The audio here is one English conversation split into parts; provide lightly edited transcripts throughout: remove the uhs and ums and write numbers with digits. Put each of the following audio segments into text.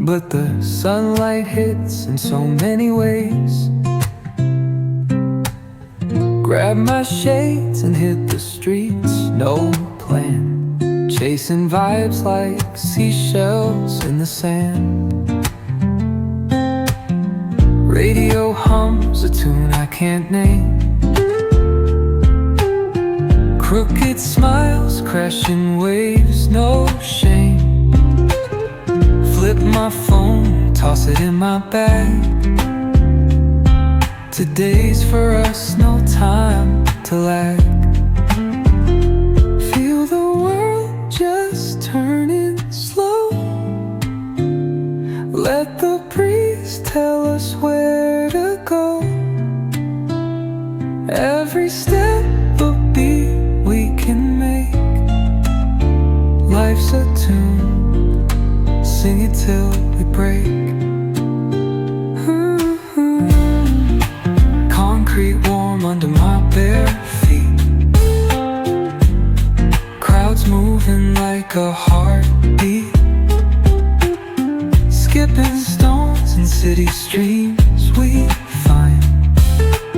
but the sunlight hits in so many ways. Grab my shades and hit the streets, no plan, chasing vibes like seashells in the sand. Radio hums a tune I can't name. Crooked smiles, crashing waves, no shame. Flip my phone, toss it in my bag. Today's for us, no time to lag. Feel the world just turning slow. Let the breeze tell us where to go. Every step a beat we can make. Life's a tune, sing it till we break. Concrete warm under my bare feet. Crowds moving like a heartbeat. Skipping stones in city streams we find.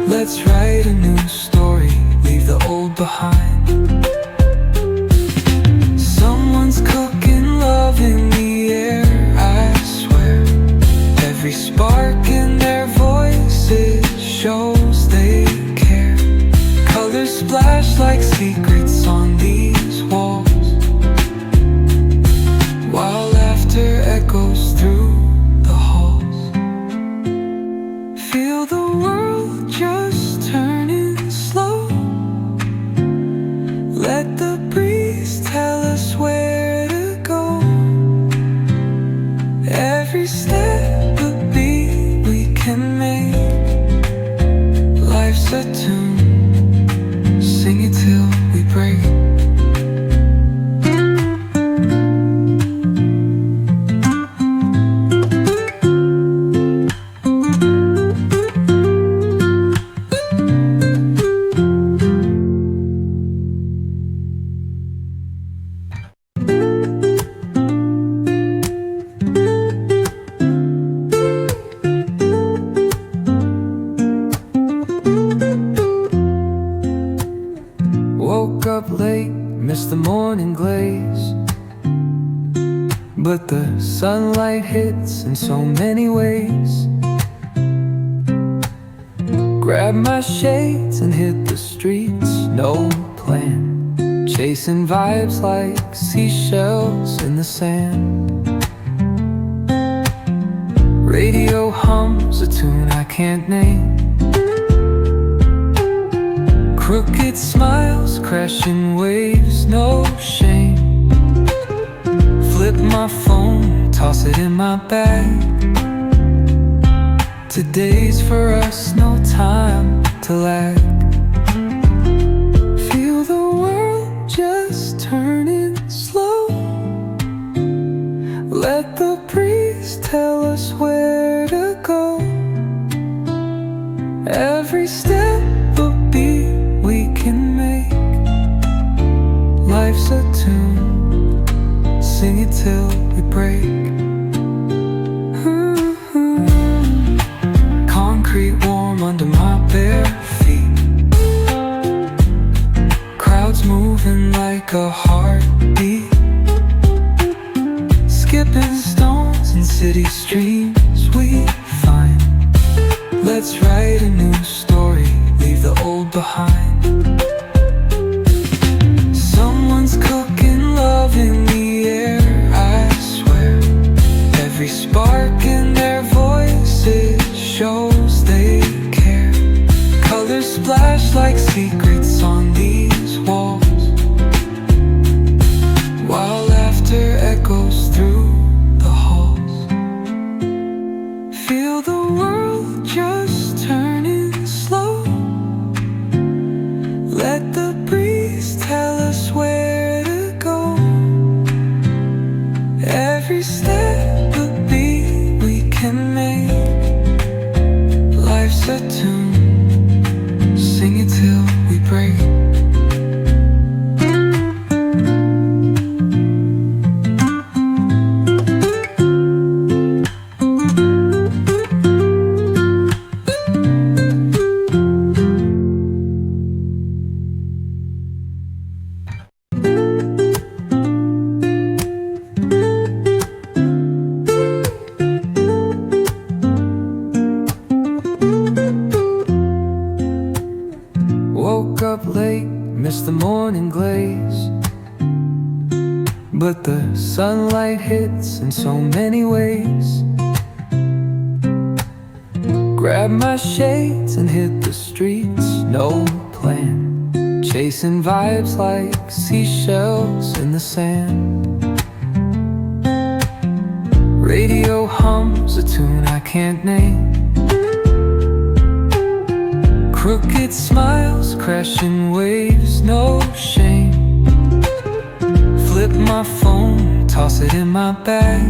Let's write a new story, leave the old behind. Someone's cooking love in the air, I swear. Every spark in their voices shows they care. Colors splash like secrets on these walls, while laughter echoes through the halls. Feel the world just turning slow. Let the breeze tell us where to go. Every step a beat we can make. Life's a tune, sing it till we break. Woke up late, missed the morning glaze, but the sunlight hits in so many ways. Grab my shades and hit the streets, no plan, chasing vibes like seashells in the sand. Radio hums a tune I can't name. Crooked smiles, crashing waves, no shame. Flip my phone, toss it in my bag. Today's for us, no time to lag. Feel the world just turning slow. Let the breeze tell us where to go. Every step a beat we can make. Life's a tune, sing it till we break. Concrete warm under my bare feet. Crowds moving like a heartbeat. Skipping stones in city streams we find. Let's write a new story, leave the old behind. Someone's cooking love in the air, I swear. Every spark in their voices shows they care. Colors splash like secrets on these walls, while laughter echoes through the halls. Feel the world just turning slow. Let the breeze tell us where to go. Every step a beat we can make. Life's a tune, sing it till we break. hits in so many ways. Grab my shades and hit the streets, no plan, chasing vibes like seashells in the sand. Radio hums a tune I can't name. Crooked smiles, crashing waves, no shame. Flip my phone, toss it in my bag.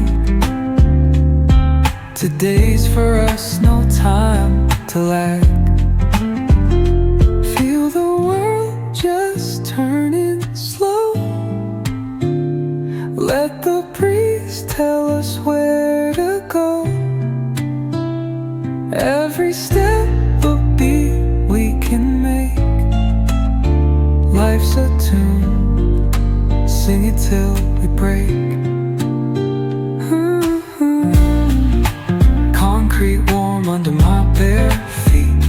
Today's for us, no time to lag. Feel the world just turning slow. Let the breeze tell us where to go. Every step a beat we can make. Life's a tune, sing it till we break. Concrete warm under my bare feet.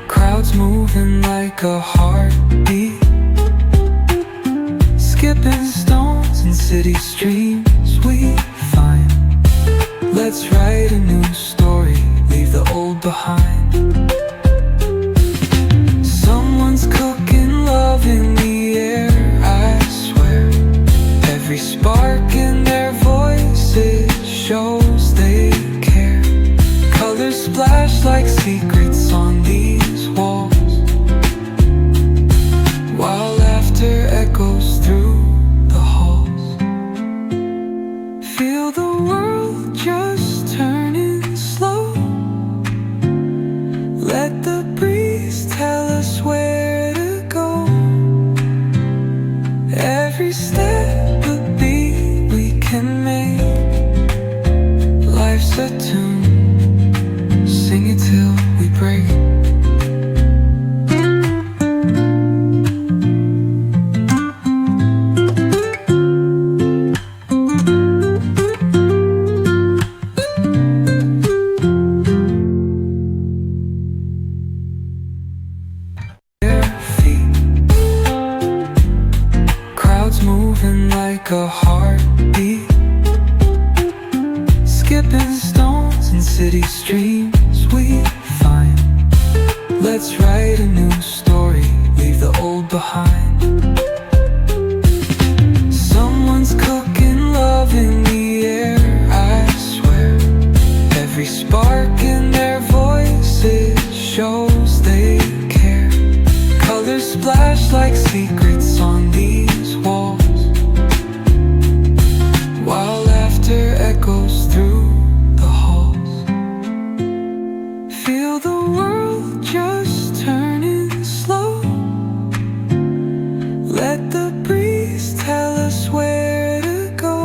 Crowds moving like a heartbeat. Skipping stones in city streams we find. Let's write a new story, leave the old behind. Someone's cooking love in the air, I swear. Every spark in their voices shows they care. Colors splash like secrets on these walls, while laughter echoes through the halls. Feel the world just turning slow. Let the breeze tell us where to go. Every step a beat we can make. Life's a tune, sing it till we break. Moving like a heartbeat. Skipping stones in city streams we find. Let's write a new story, leave the old behind. Someone's cooking love in the air, I swear. Every spark in their voices shows they care. Colors splash like secrets on these walls, while laughter echoes through the halls. Feel the world just turning slow. Let the breeze tell us where to go.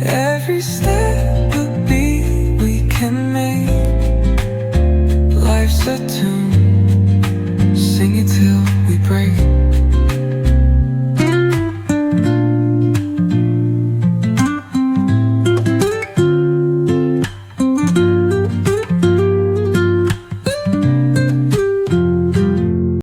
Every step a beat we can make. Life's a tune,